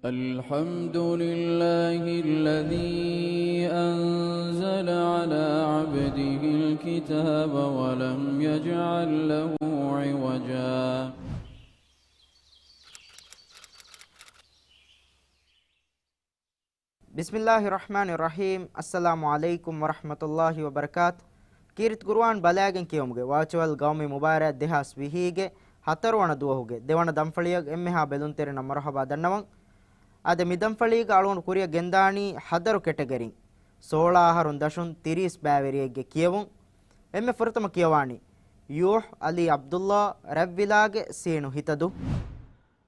الحمد لله الذي أنزل على عبده الكتاب ولم يجعل له عوجا. Bismillahirrahmanirrahim. Assalamu alaikum warahmatullahi wabarakatuh. Kirit Gurwan balagen kiyumuge virtual gawmi mubarak dehas vihige hatarwana duwahuge devana damfaliyag emmeha belunterena marhaba dannawan ade midamfaliga alun kuriya gendani hadaru category 16 harun dashun 30 baveriyege kiyawun emme furtama kiyawani yuh ali abdullah ravvilage seenu hitadu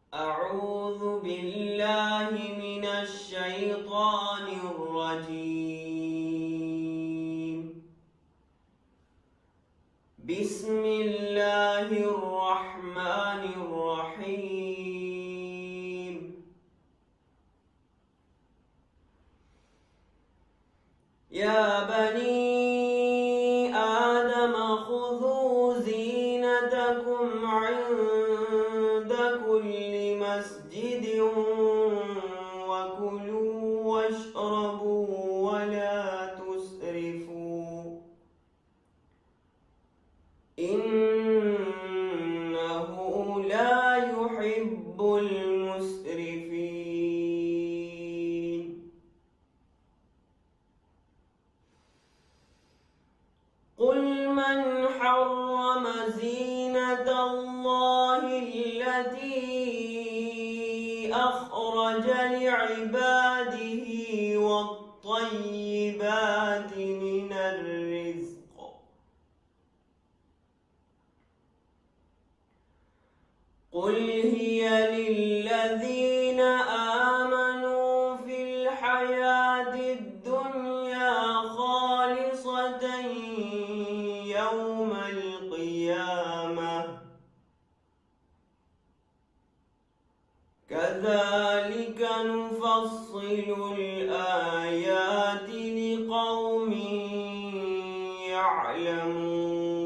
أعوذ بالله من الشيطان الرجيم. بسم الله الرحمن الرحيم. يا بني آدم خذوا زينتكم عند كل مسجد وكلوا واشربوا ولا تسرفوا إنه لا يحب المسرفين. قل من حرم زينة الله التي أخرج لعباده والطيبات من الرزق قل هي للذين آمنوا في الحياة الدنيا خالصة يوم القيامة كذلك نفصل الآيات لقوم يعلمون.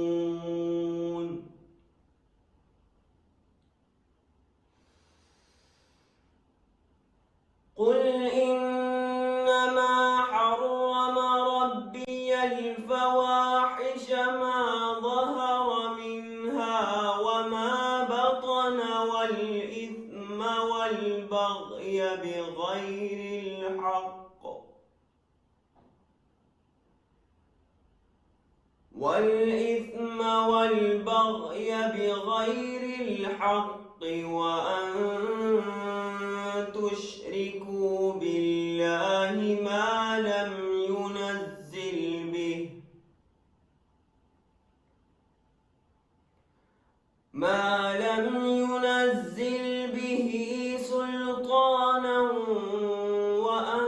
قل إنما حرم ربي الفواحش ما ظهر منها وما بطن والإثم والبغي بغير الحق وأن تشركوا بالله ما لم ينزل به سلطانا وأن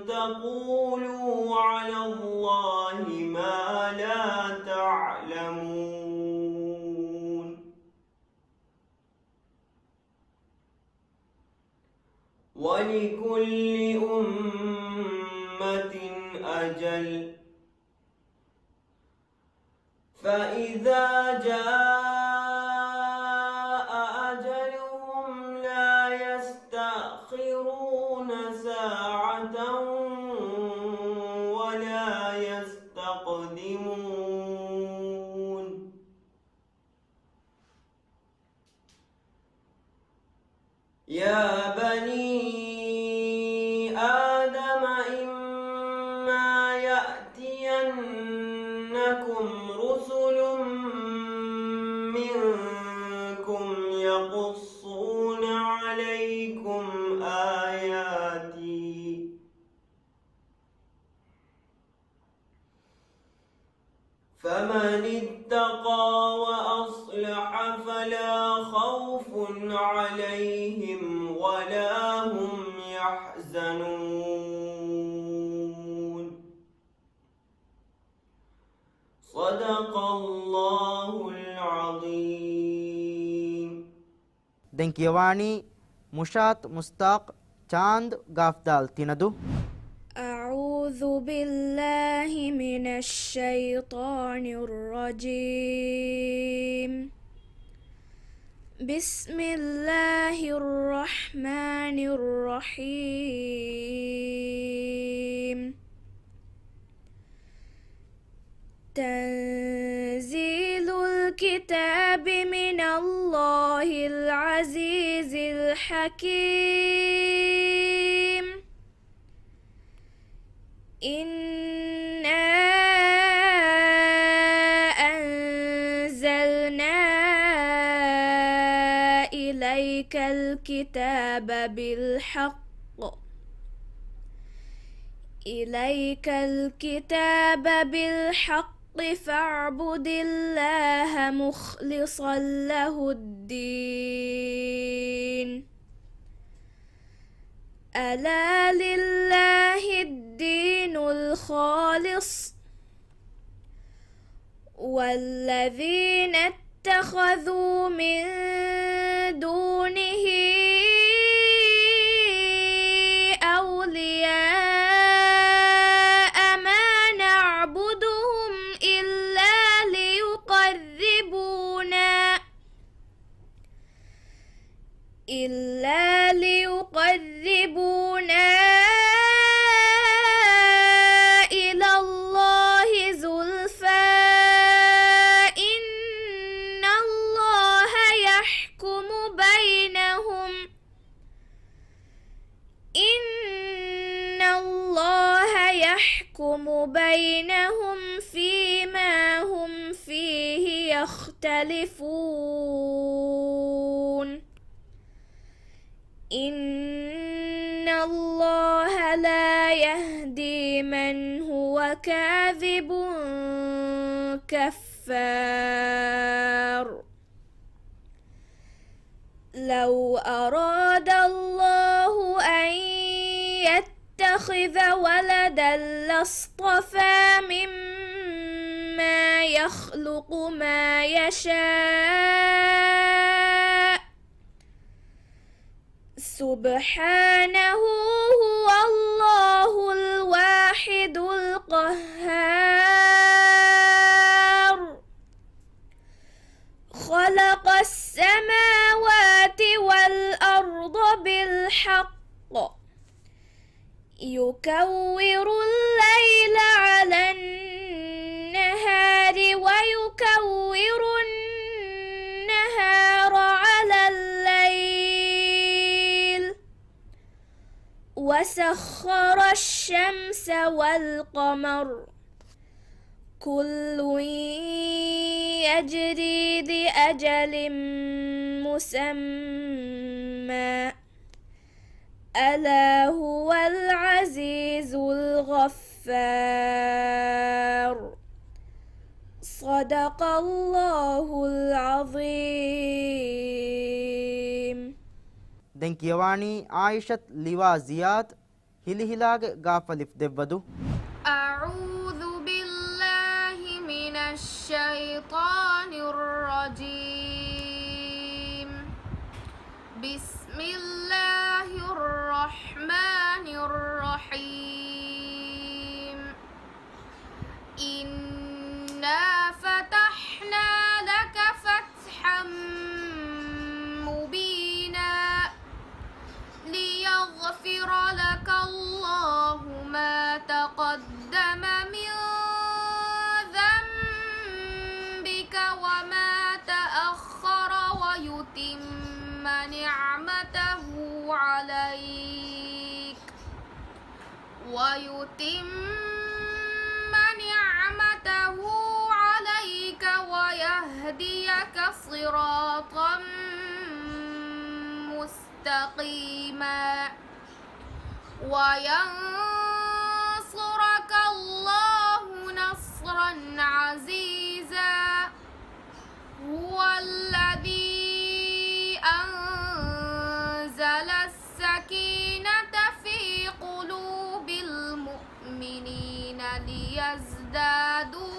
تقولوا على الله ما لا تعلمون. ولكل أمة أجل فإذا جاء أجلهم لا يستأخرون ساعة ولا يستقدمون. يا بني آدم إما يأتينكم رسل منكم يقصون عليكم آياتي فمن اتقى وأصلح فلا خوف عليهم ولا هم يحزنون. صدق الله العظيم. Denkiyawani Mushat Mustaq Chand Gafdal Tinadu أعوذ بالله من الشيطان الرجيم بسم الله الرحمن الرحيم. تنزيل الكتاب من الله العزيز الحكيم. إنا أنزلنا إليك الكتاب بالحق فاعبد الله مخلصا له الدين. ألا لله الدين الخالص والذين اتخذوا من دونه أولياء ما نعبدهم إلا ليقربونا إلى الله زلفى إن الله يحكم بينهم فيما هم فيه يختلفون. إن الله لا يهدي من هو كاذب كفار. لو أراد الله أن يتخذ ولدا لاصطفى مما يخلق ما يشاء سبحانه هو الله الواحد القهار. خلق السماوات والأرض بالحق يكور الليل على النهار ويكور النهار على الليل وسخر الشمس والقمر كل يجري لأجل مسمى ألا هو العزيز الغفار. صدق الله العظيم. දැන් කියවානි ආයිෂත් ලිවා සියාත් හිලිහිලාගේ ගාෆලිෆ් දෙව්වදු. أعوذ بالله من الشيطان الرجيم. بسم الله الرحمن الرحيم. إنا فتحنا لك فتحا مبينا ليغفر لك الله ما تقدم من ذنبك وما تأخر ويتم نعمته عليك ويهديك صراطا مستقيما وينصرك الله نصرا عزيزا. هو الذي أنزل السكينة في قلوب المؤمنين ليزدادوا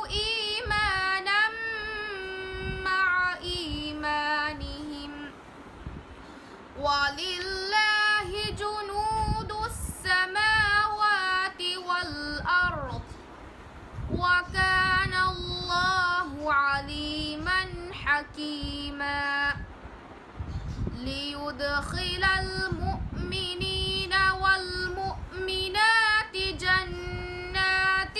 إيمانا مع إيمانهم ولله جنود السماوات والأرض وكان الله عليما حكيما. حكيما ليدخل المؤمنين والمؤمنات جنات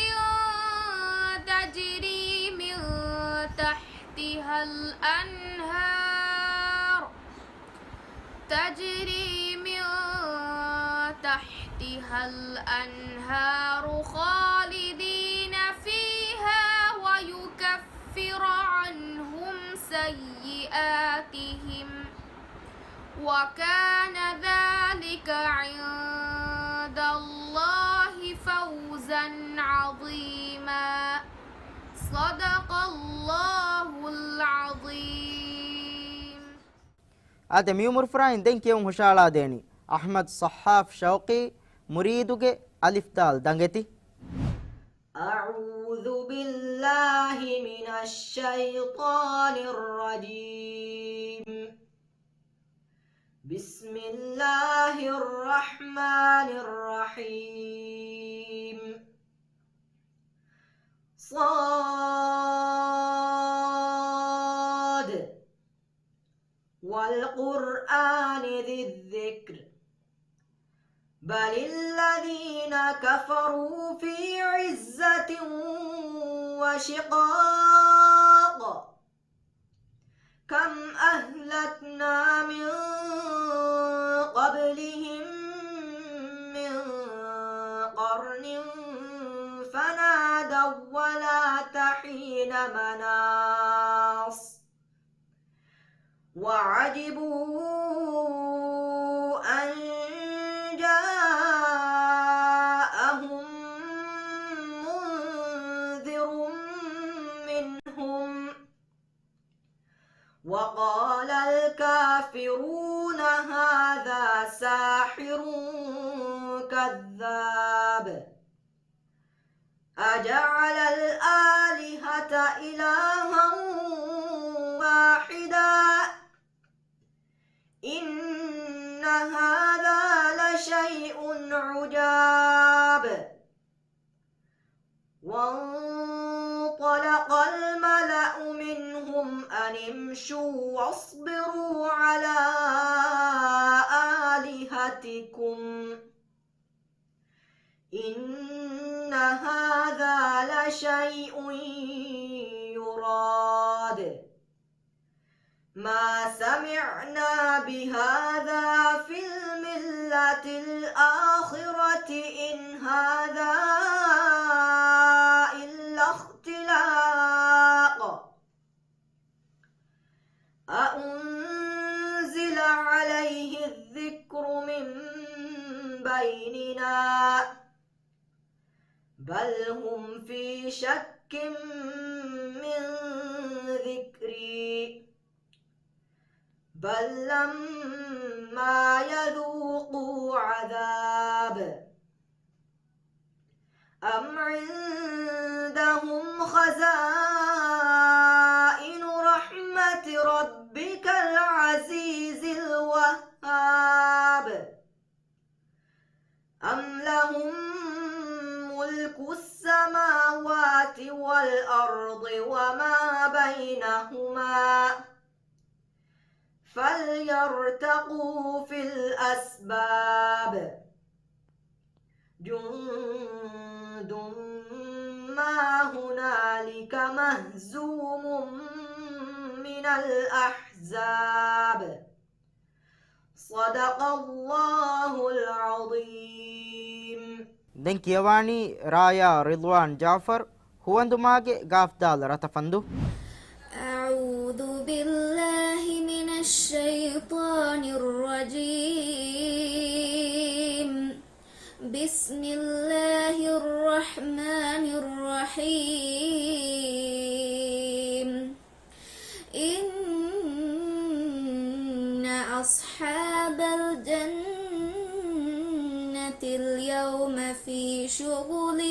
تجري من تحتها الأنهار خالدين فيها ويكفر عنهم سيئاتهم وكان ذلك عند الله فوزا عظيما صدق الله العظيم. آدم يومر فراين دين كيوم هشالا ديني أحمد صحاف شوقي مريدوغي ألف دال دانجتي. أعوذ بالله من الشيطان الرجيم. بسم الله الرحمن الرحيم. صاد والقرآن ذي الذكر بل الذين كفروا في عزة وشقاق كم أهلكنا من قبلهم من قرن فنادوا ولا تحين مناص وعجبوا أن جاءهم منذر منهم وقال الكافرون هذا ساحر كذاب أجعل الآلهة إلها واحدا إن هذا لشيء عجاب. وانطلق الملأ منهم أن امشوا واصبروا على آلهتكم إن هذا لشيء يراد ما سمعنا بهذا في الملة الآخرة إن هذا إلا اختلاق أأنزل عليه الذكر من بيننا بل هم في شك من ذكري بل لما يذوقوا عذاب أم عندهم خزائن رحمة ربك العزيز الوهاب أم لهم ملك السماوات والأرض وما بينهما فليرتقوا في الأسباب جند ما هنالك مهزوم من الأحزاب صدق الله العظيم. دين كيواني رايا رضوان جعفر هو اندماغي غافدال رتفندو. أعوذ بالله من الشيطان الرجيم. بسم الله الرحمن الرحيم. إن أصحاب الجنة اليوم في شغل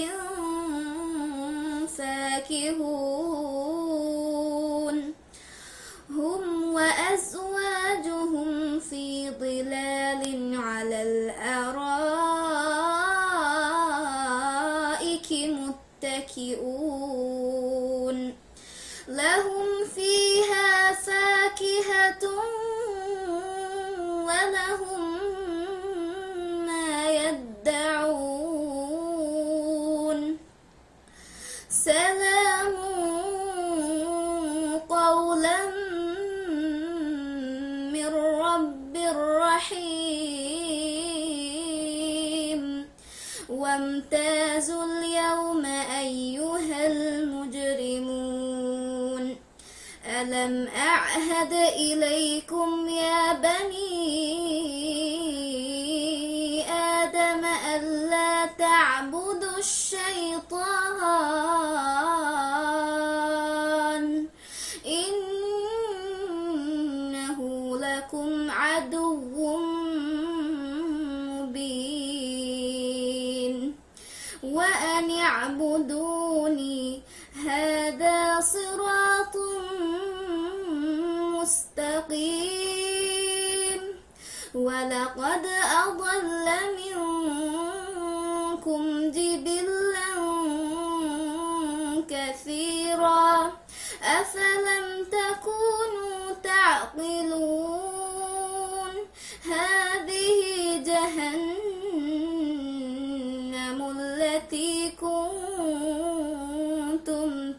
فاكهون هم وأزواجهم في ظلال على الأرائك متكئون لهم فيها وامتازوا اليوم أيها المجرمون ألم أعهد إليكم يا بني آدم ألا تعبدوا الشيطان إنه لكم عدو مبين وأن اعبدوني هذا صراط مستقيم ولقد أضل منكم جبلا كثيرا أفلم تكونوا تعقلون هذه جهنم التي كنتم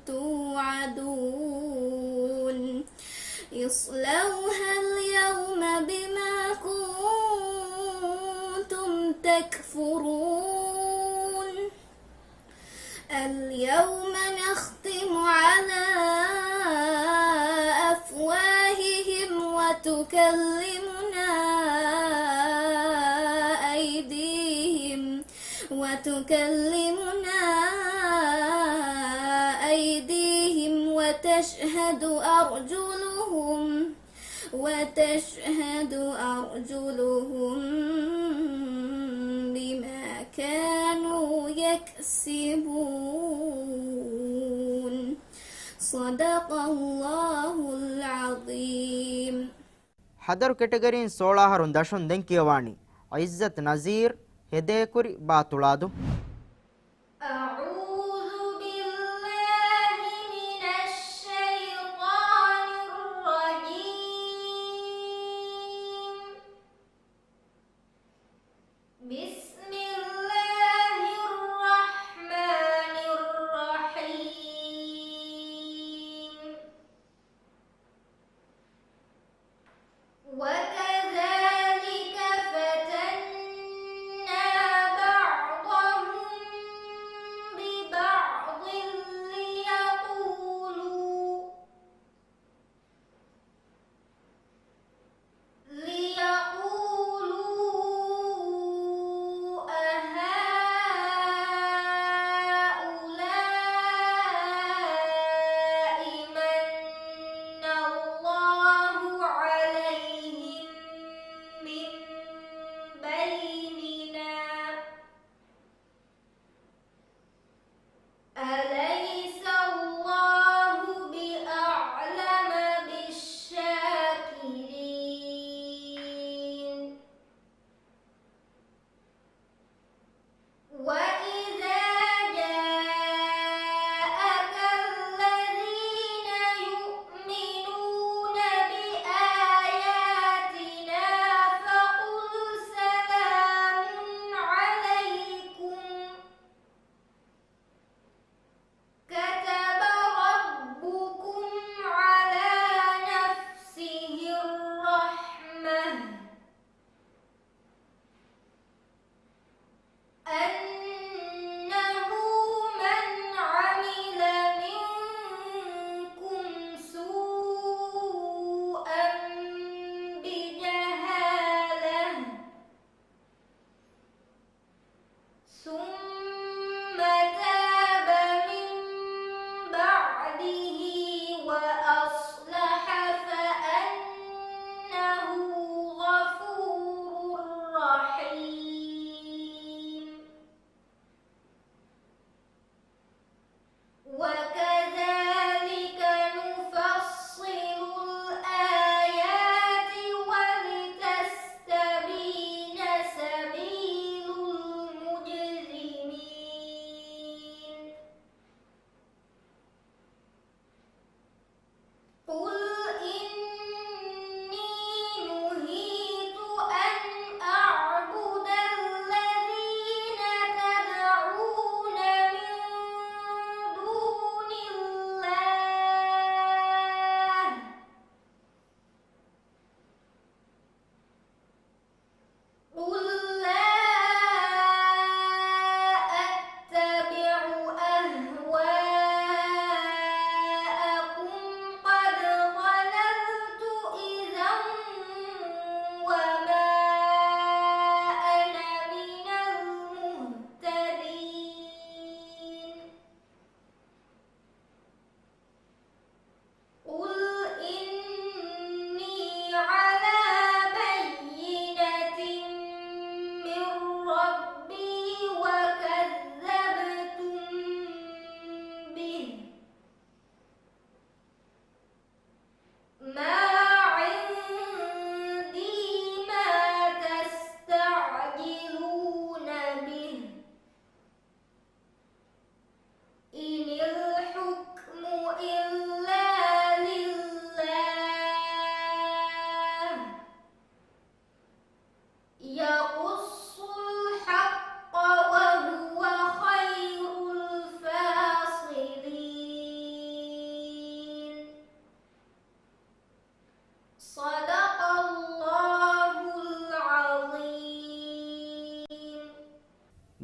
توعدون اصلوها اليوم بما كنتم تكفرون اليوم نختم على أفواههم وتكلمنا أيديهم وتشهد أرجلهم بما كانوا يكسبون صدق الله العظيم ಹದರು ಕೆಟಗರಿನ್ ಸೋಳಾಹರುನ್ ದಶುನ್ ದೆಂಕಿಯವಾಣಿ ಇಜ್ಜತ್ ನಜೀರ್ ಹೆದೇಕುರಿ ಬಾತುಳಾದು الله عليهم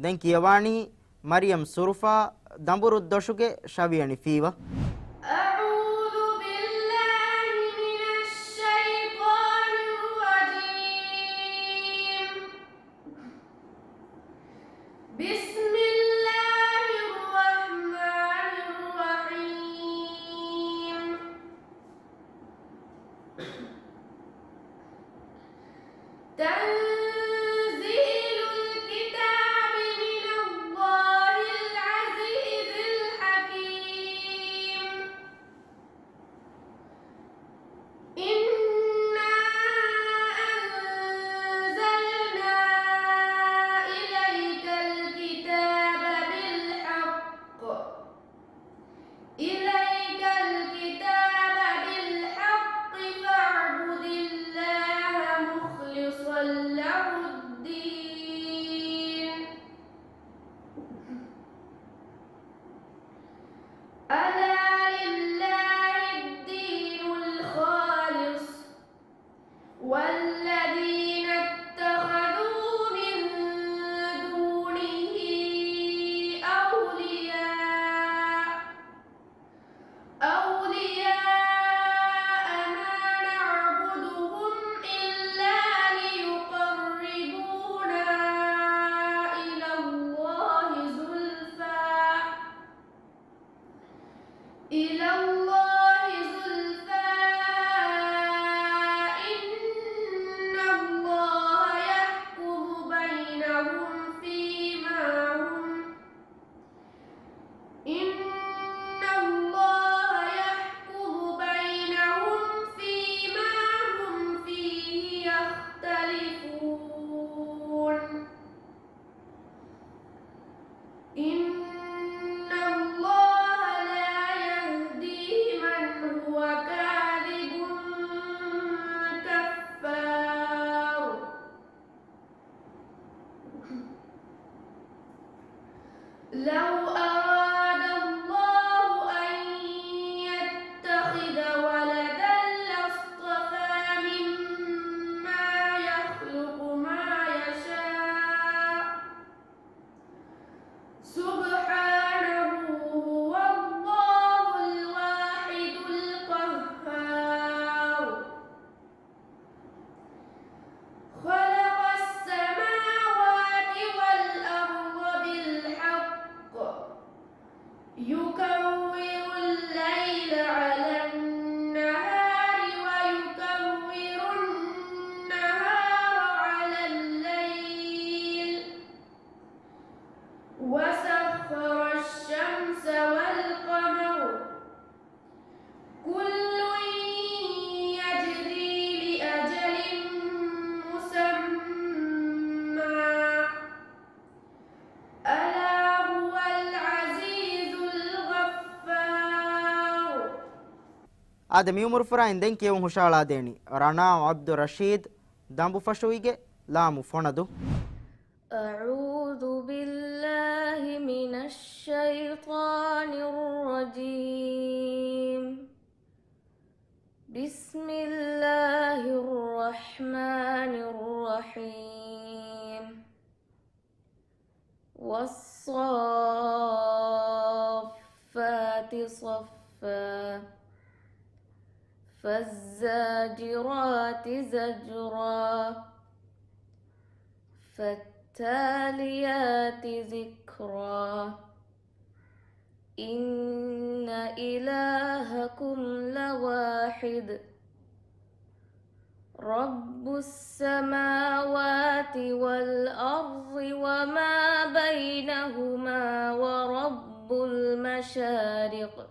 දැන් කියවානි මරියම් සුරුෆා දඹුරු දොෂුගේ ශවියනි ෆීවා أعوذ بالله من الشيطان الرجيم بسم الله الرحمن الرحيم تنزيل الكتاب من الله العزيز الحكيم إنا أنزلنا إليك الكتاب بالحق فاعبد الله مخلصا له الدين ألا لله الدين الخالص والذين اتخذوا من دونه أولياء ما نعبدهم إلا ليقربونا إلى الله زلفى إن الله يحكم بينهم فيما هم فيه يختلفون إن الله لا يهدي من هو كاذب كفار لو أراد الله أن يتخذ ولدا لاصطفى مما يخلق ما يشاء سبحانه والله الواحد القهار خلق السماوات والأرض بالحق يكور الليل على النهار ويكور النهار على الليل وسخر الشمس والقمر كل يجري لأجل مسمى ألا هو العزيز الغفار ආදමි උමර් ෆරයින් දැන් කියවුන් හුෂාලා දෙනි රනා අබ්දුල් රෂීද් දඹු ෆෂුයිගේ ලාමු ෆොනදු أعوذ بالله من الشيطان الرجيم بسم الله الرحمن الرحيم والصافات صفا فالزاجرات زجرا فالتاليات ذكرا إن إلهكم لواحد رب السماوات والأرض وما بينهما ورب المشارق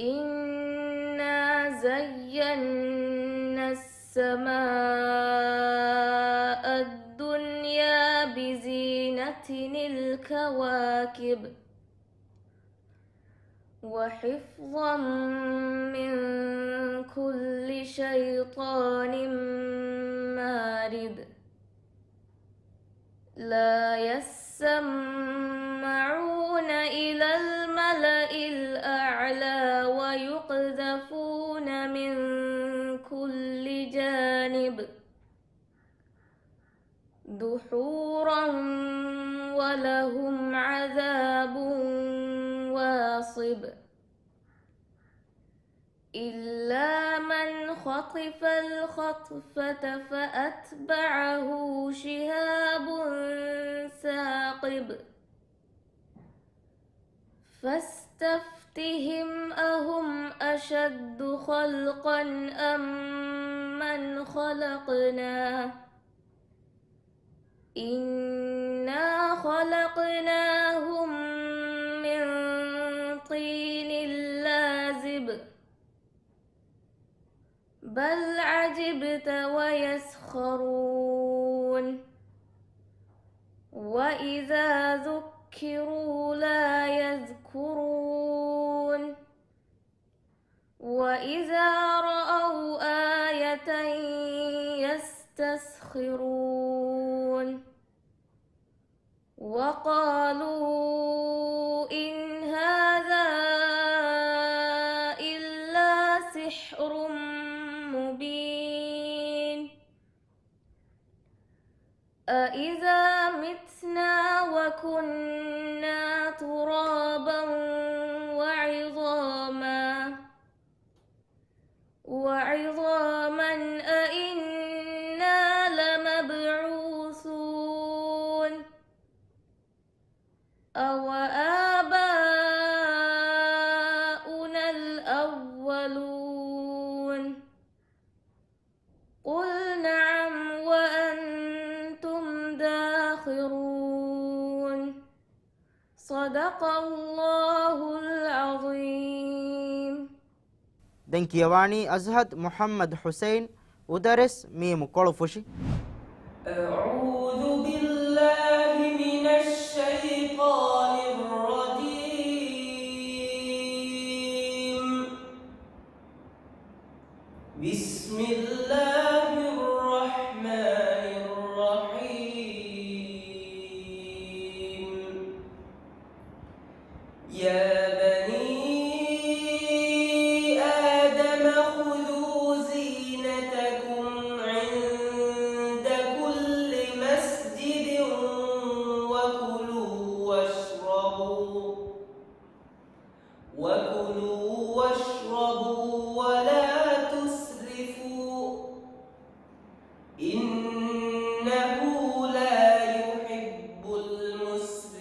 إنا زينا السماء الدنيا بزينة الكواكب وحفظا من كل شيطان مارد لا يسمعون إلى الملأ الأعلى ويقذفون من كل جانب دحورا ولهم عذاب واصب إلا من خطف الخطفة فأتبعه شهاب ثاقب فاستفتهم أهم أشد خلقا أم من خلقنا إنا خلقناهم من طين لازب بل عجبت ويسخرون وإذا ذكروا لا يذكرون وإذا رأوا آية يستسخرون وقالوا إن هذا إلا سحر مبين أإذا متنا وكنا ترابا وعظاما أإنا لمبعوثون أو آباؤنا الأولون قل نعم وأنتم داخرون صدق الله العظيم. دنكيواني أزهد محمد حسين ودرس ميم كولفوشي. أعوذ بالله من الشيطان الرجيم. بسم الله الرحمن الرحيم. يا وكلوا واشربوا ولا تسرفوا إنه لا يحب المسرفين.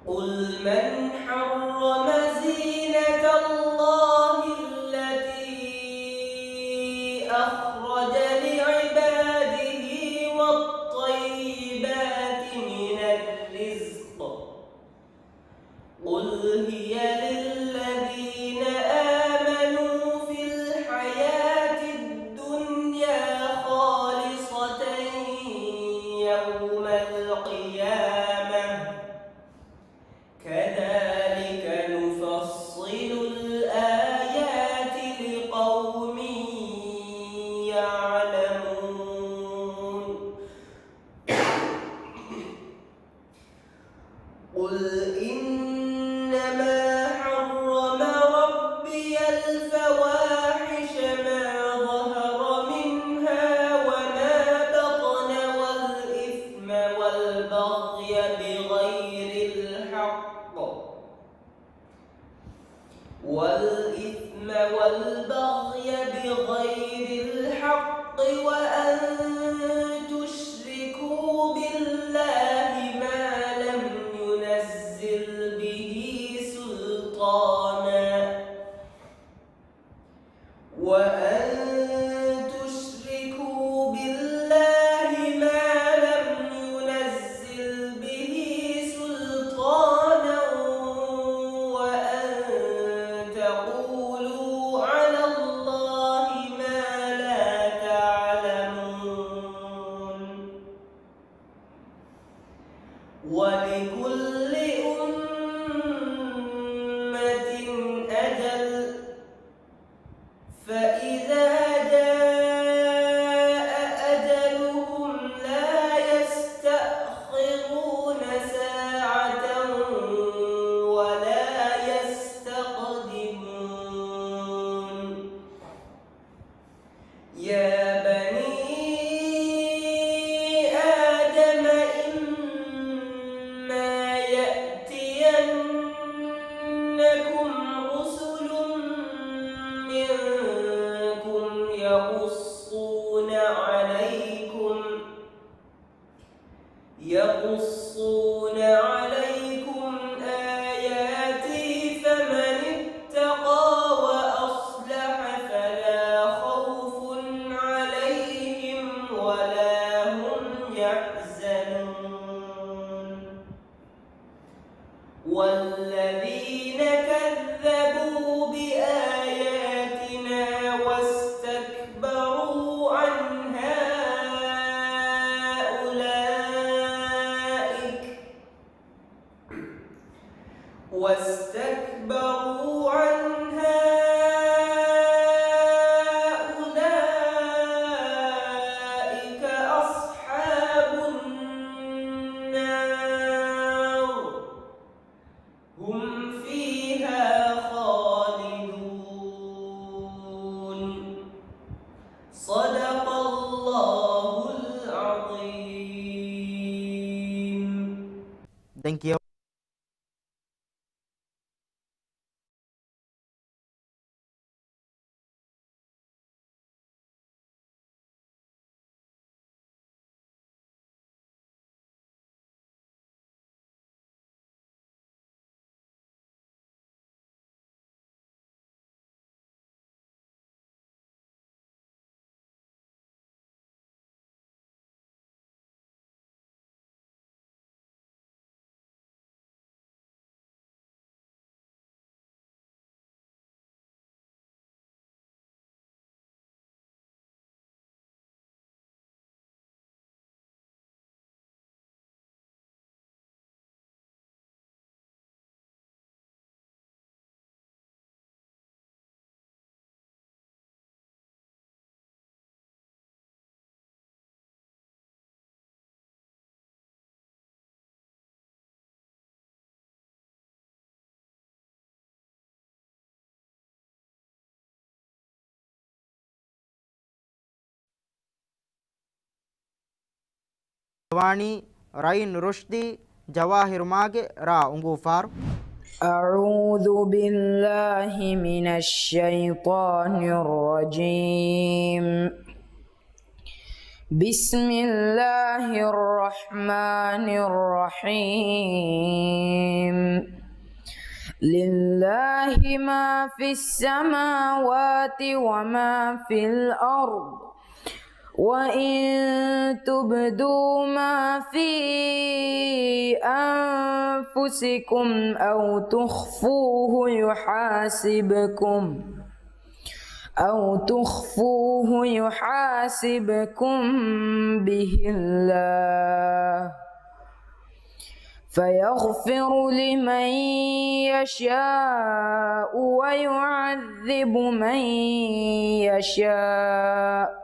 قل من حرم زينة الله التي أخرج لعباده والطيبات من الرزق قل هي للذين آمنوا في الحياة الدنيا خالصة يوم القيامة كذلك نفصل الآيات لقوم يعلمون. قل إنما حرم ربي الفواحش ما ظهر منها وما بطن والإثم والبغي بغير الحق وأن تشركوا بالله ما لم ينزل به سلطانا وأن تقولوا على الله ما لا تعلمون. ولكل أمة أجل فإذا جاء أجلهم لا يستأخرون ساعة ولا يستقدمون. يا رسل منكم يقصون عليكم آياتي فمن اتقى وأصلح فلا خوف عليهم ولا هم يحزنون والذين كذبوا بآياتنا واستكبروا عنها أولئك أصحاب النار هم فيها خالدون صدق الله العظيم. Thank you. Wani Rain Rushdi Jawahir Mage Ra Ungu Far. أعوذ بالله من الشيطان الرجيم. بسم الله الرحمن الرحيم. لله ما في السماوات وما في الأرض وإن تبدوا ما في أنفسكم أو تخفوه يحاسبكم به الله فيغفر لمن يشاء ويعذب من يشاء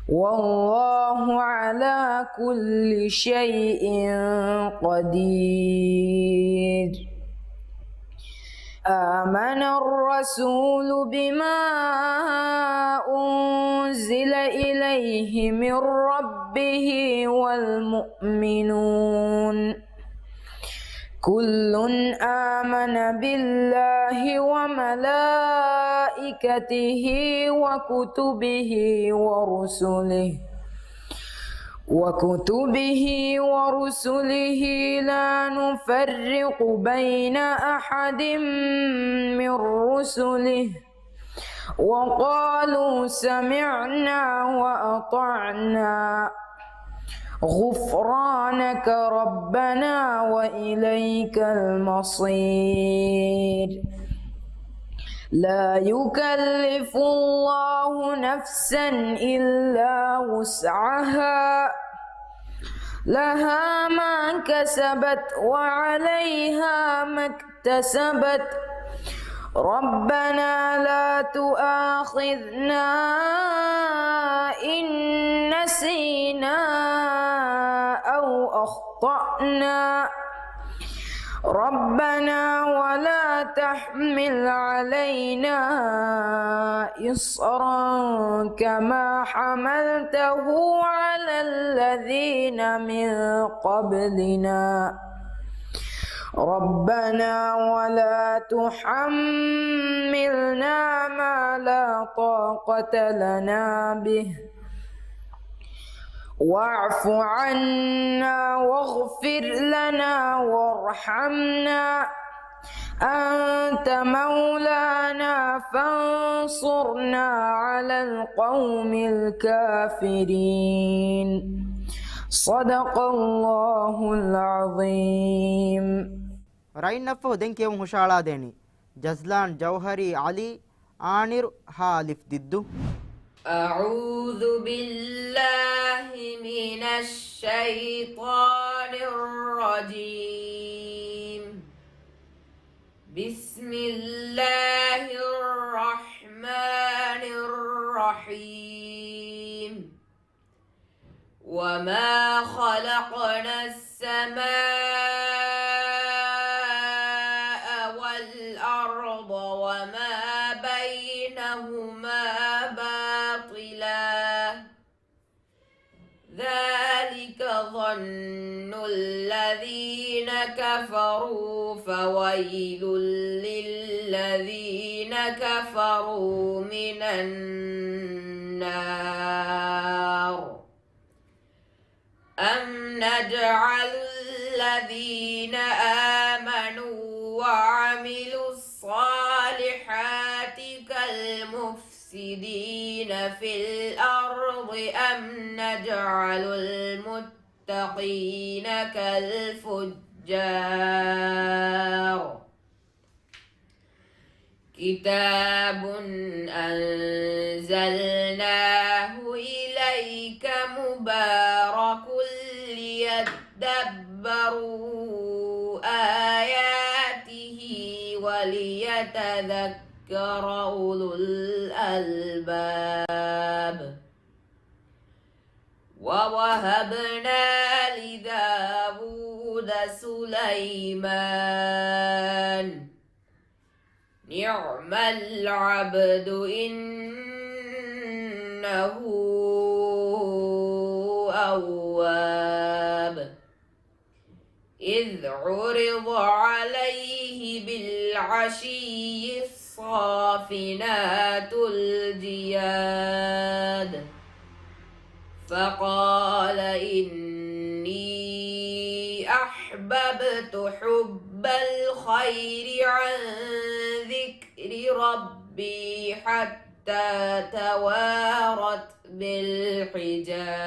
والله على كل شيء قدير. آمن الرسول بما أنزل إليه من ربه والمؤمنون كل آمن بالله وملائكته وكتبه ورسله لا نفرق بين أحد من رسله وقالوا سمعنا وأطعنا غفرانك ربنا وإليك المصير. لا يكلف الله نفسا إلا وسعها لها ما كسبت وعليها ما اكتسبت ربنا لا تؤاخذنا إن نسينا أو أخطأنا ربنا ولا تحمل علينا إصرا كما حملته على الذين من قبلنا ربنا ولا تحملنا ما لا طاقة لنا به واعف عنا واغفر لنا وارحمنا أنت مولانا فانصرنا على القوم الكافرين صدق الله العظيم. رأينا نفه دين كيوم هشالا ديني جزلان جوهري علي آنير هالف ددو. أعوذ بالله من الشيطان الرجيم. بسم الله الرحمن الرحيم. وما خلقنا السماء والأرض وما بينهما باطلا ذلك ظن الذين كفروا فويل للذين كفروا من النار. أم نجعل الذين آمنوا وعملوا الصالحات كالمفسدين في الأرض أم نجعل المتقين كالفجار. كتاب أنزلناه إليك مبارك ليدبروا آياته وليتذكر أولو الألباب. ووهبنا لداود سليمان نعم العبد إنه أواب. إذ عرض عليه بالعشي الصافنات الجياد فقال إني أحببت حب الخير عن ذكر ربي حتى توارت بالحجاب.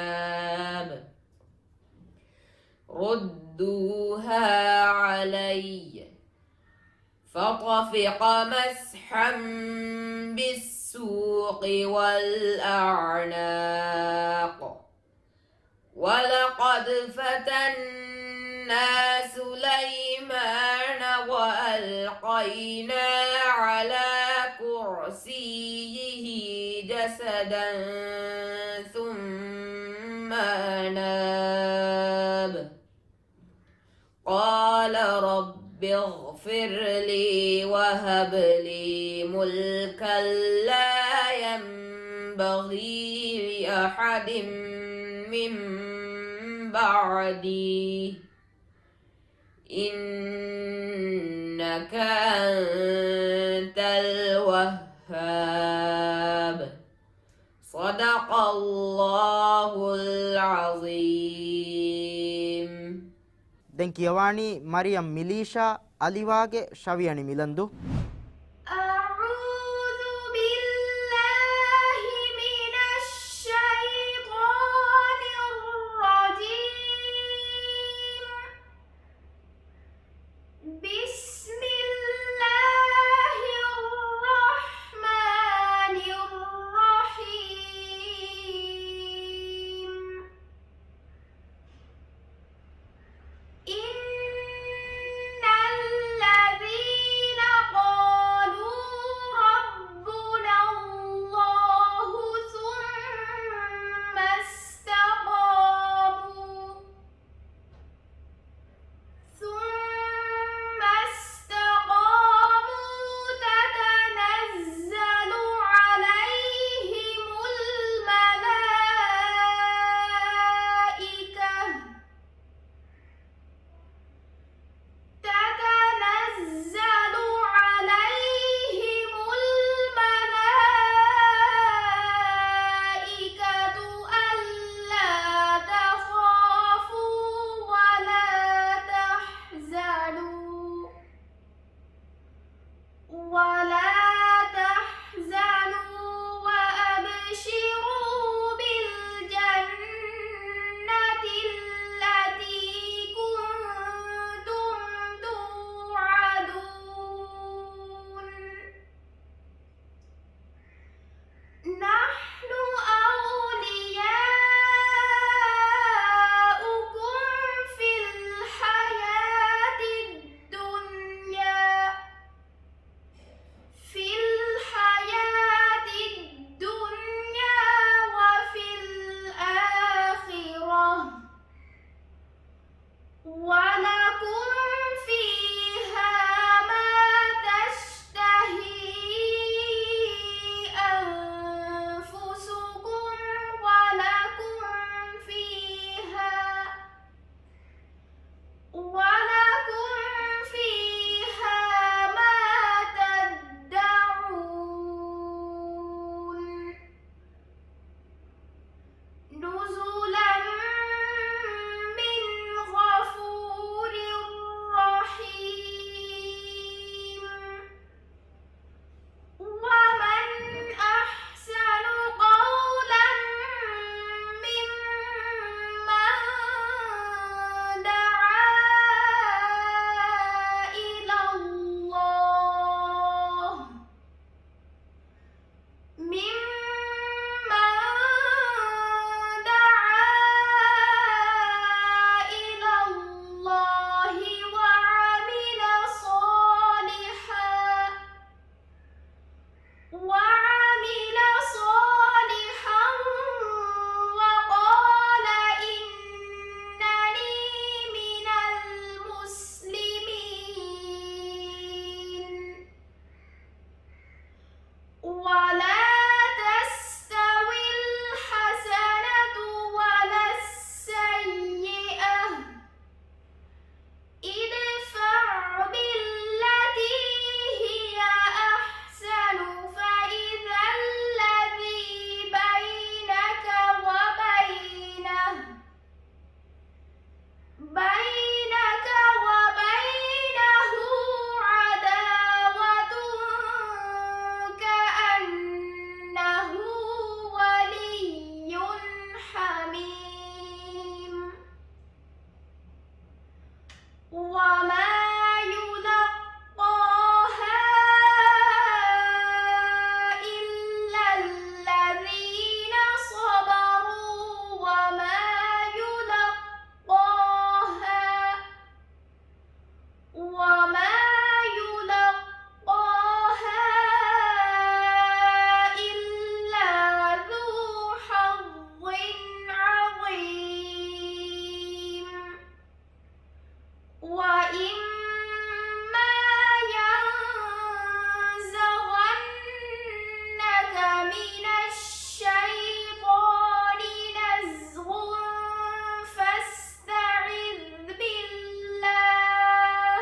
ردوها علي فطفق مسحا بالسوق والأعناق. ولقد فتنا سليمان وألقينا على كرسيه جسدا ثم أناب. قال رب اغفر لي وهب لي ملكا لا ينبغي لأحد من بعدي إنك أنت الوهاب. صدق الله العظيم. دين كيواني مريم ميليشا أليواغي شوياني ميلندو. أعوذ بالله من الشيطان الرجيم. بسم الله الرحمن الرحيم. إن الذين قالوا ولا تحزنوا وأبشروا بالجنة التي كنتم توعدون نحن أولياؤكم في الحياة الدنيا وفي الآخرة ولكم فيها ما تشتهي أنفسكم ولكم فيها ما تدعون نزلا من غفور رحيم ومن أحسن قولا ممن دعا إلى الله وعمل صالحا وقال إنني من المسلمين ولا تستوي الحسنة ولا السيئة ادفع بالتي هي أحسن فإذا الذي بينك وبينه عداوة كأنه ولي حميم وما يلقاها إلا الذين صبروا وما يلقاها إلا ذو حظ عظيم وإما ينزغنك من الشيطان نزغ فاستعذ بالله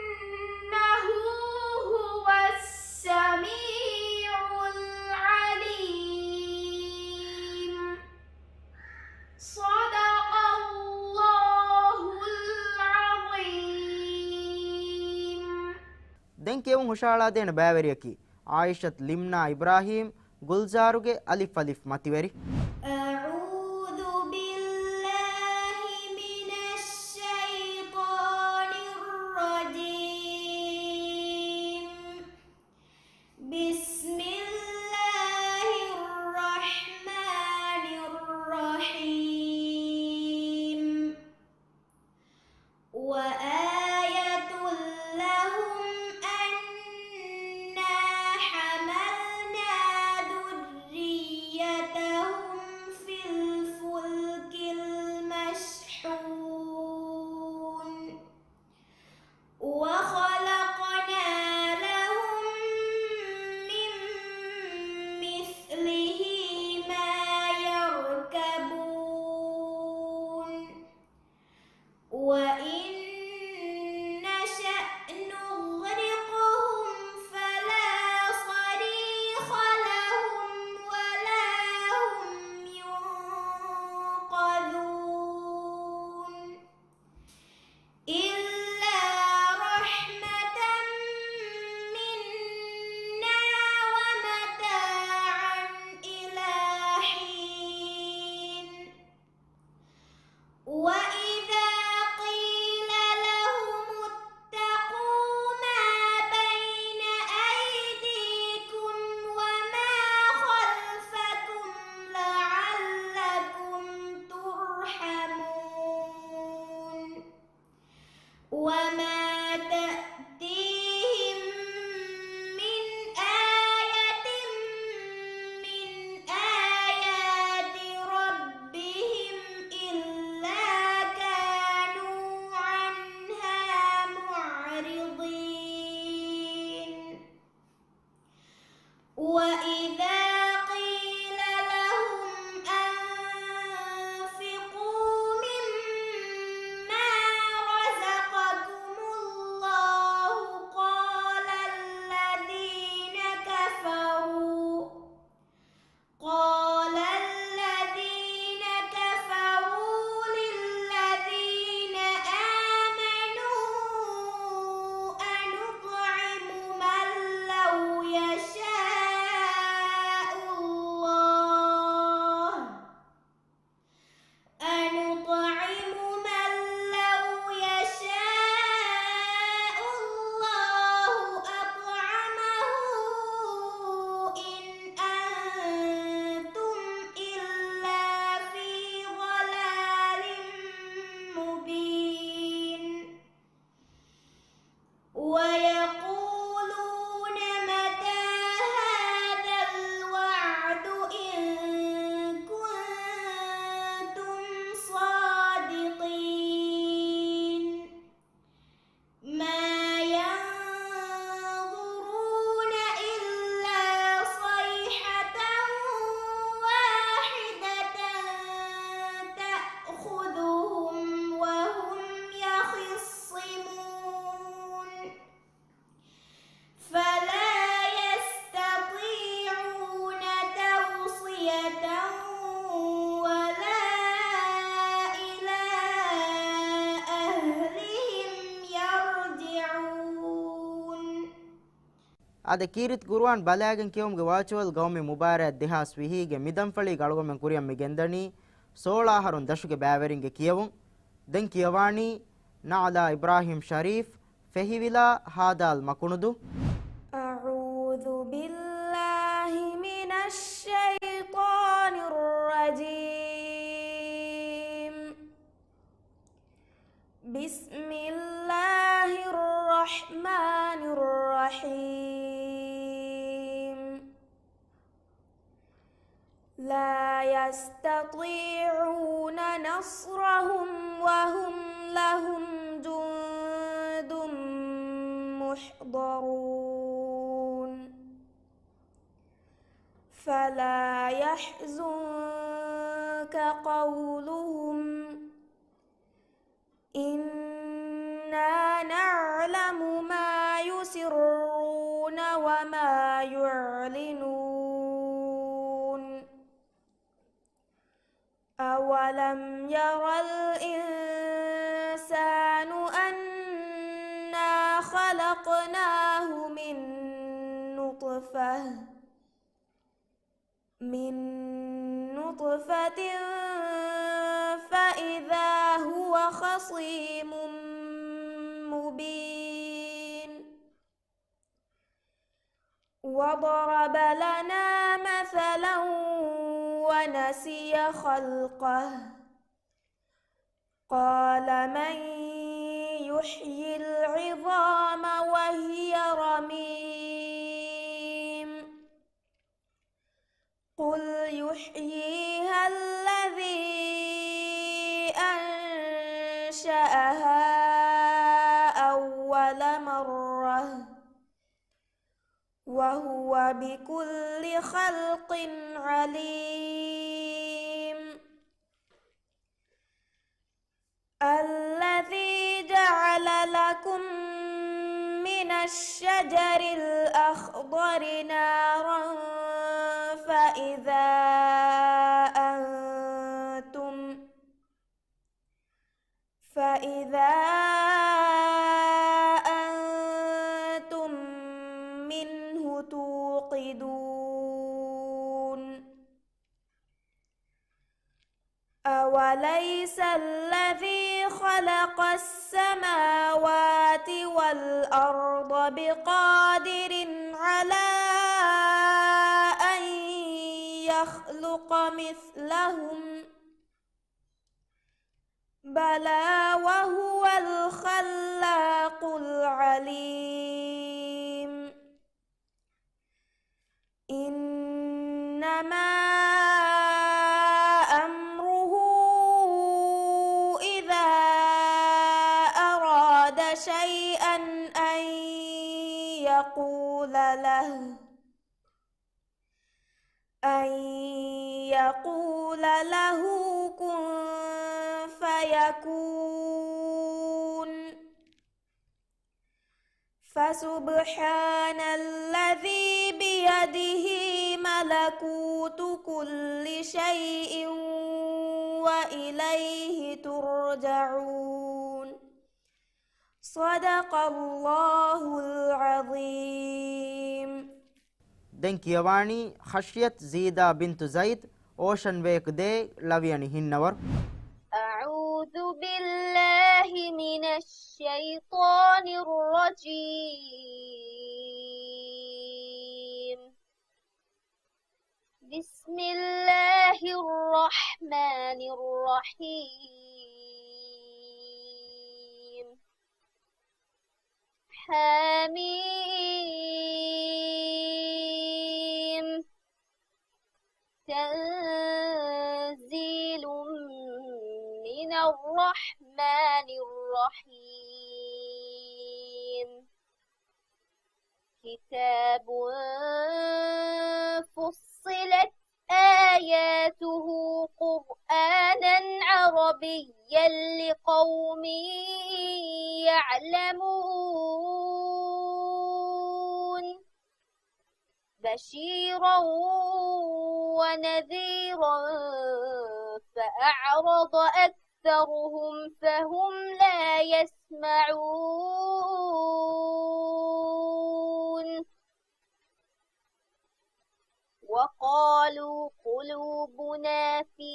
إنه هو السميع العليم صدق الله العظيم ದೆಂಕೆವು ಹುಷಾಳಾದೇನ ಬ್ಯಾವೆರಿಯಕಿ ಆಯಿಷತ್ ಲಿಮ್ನಾ ಇಬ್ರಾಹಿಂ ಗುಲ್ಜಾರುಗೆ ಅಲಿಫ್ ಅಲಿಫ್ ಮತಿವೆರಿ أعوذ بالله من الشيطان الرجيم بسم الله الرحمن الرحيم وآية لهم أنا حملنا ذريتهم ويقولون متى هذا الوعد إن كنتم صادقين ما ينظرون إلا صيحة واحدة تأخذهم وهم يخصمون فلا يستطيعون توصية ولا إلى أهلهم يرجعون. ade kirit Qur'an balagen kiyumge virtual gawme mubarak dehas wihige midanfali galgomen kuriyam mi gendani 16 harun dashuge bæveringe kiyawun den kiyawani Na'la Ibrahim Sharif fehivila hadal makunudu أعوذ بالله من الشيطان الرجيم بسم الله الرحمن الرحيم لا يستطيعون نصرهم وهم لهم جند محضرون فلا يحزنك قولهم إنا نعلم ما يسرون وما يعلنون أولم ير الإنسان أنا خلقناه من نطفة فإذا هو خصيم مبين وضرب لنا مثلا ونسي خلقه قال من يحيي العظام وهي رميم قل يحييها الذي أنشأها أول مرة وهو بكل خلق عليم الذي جعل لكم من الشجر الأخضر نارا فإذا أنتم منه توقدون أوليس الذي خلق السماوات والأرض بقادر على أن يخلق مثلهم بلى وهو الخلاق العليم إنما أمره إذا أراد شيئا أن يقول له كن فيكون فسبحان الذي بيده ملكوت كل شيء وإليه ترجعون صدق الله العظيم. den kiyawani khashiyat Zida bint Zaid ocean wake de laviyani hinnawar أعوذ بالله من الشيطان الرجيم بسم الله الرحمن الرحيم حميم تنزيل من الرحمن الرحيم كتاب فصلت آياته قرآنا عربيا لقوم يعلمون بشيرا ونذيرا فأعرض أكثرهم فهم لا يسمعون وقالوا قلوبنا في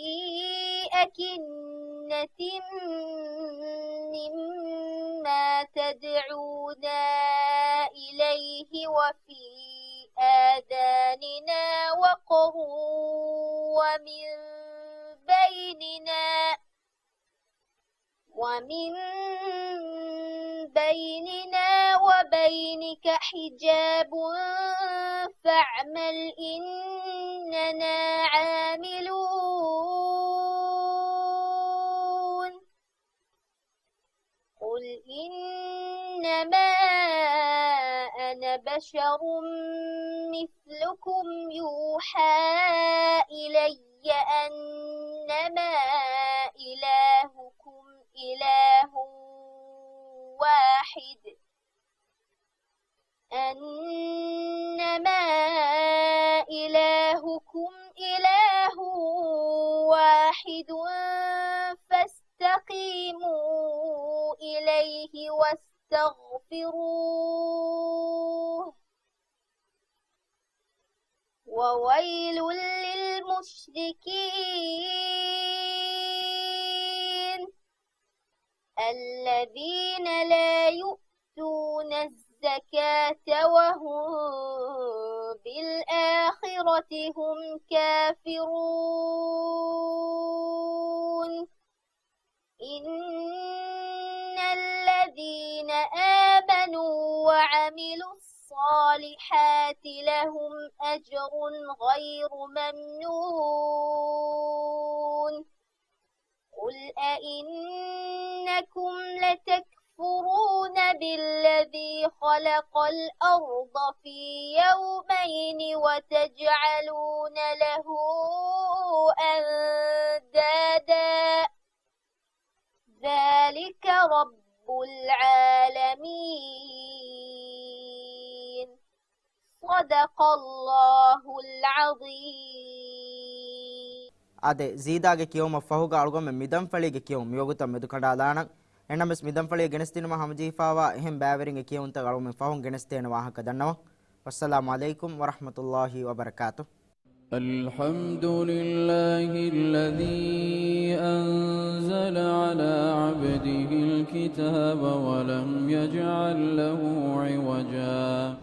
أكنة مما تدعونا إليه وفي آذاننا وقر ومن بيننا وبينك حجاب فاعمل إننا عاملون قل إنما أنا بشر مثلكم يوحى إلي أنما إلهكم إله واحد فاستقيموا إليه واستغفروه وويل للمشركين الذين لا يؤتون الزكاة وهم بالآخرة هم كافرون إن الذين آمنوا وعملوا الصالحات لهم أجر غير ممنون قل أئنكم لتكفرون بالذي خلق الأرض في يومين وتجعلون له أندادا ذلك رب العالمين صدق الله العظيم ade zidage kiyoma fahuga algome midam falige kiyum miyoguta medu kada danan enames midam falige genestinuma hamjifawa ehem baveringe kiyunta algome fahun genestena wahaka dannawa wassalamu alaikum wa rahmatullahi wa barakatuh. الحمد لله الذي أنزل على عبده الكتاب ولم يجعل له عوجا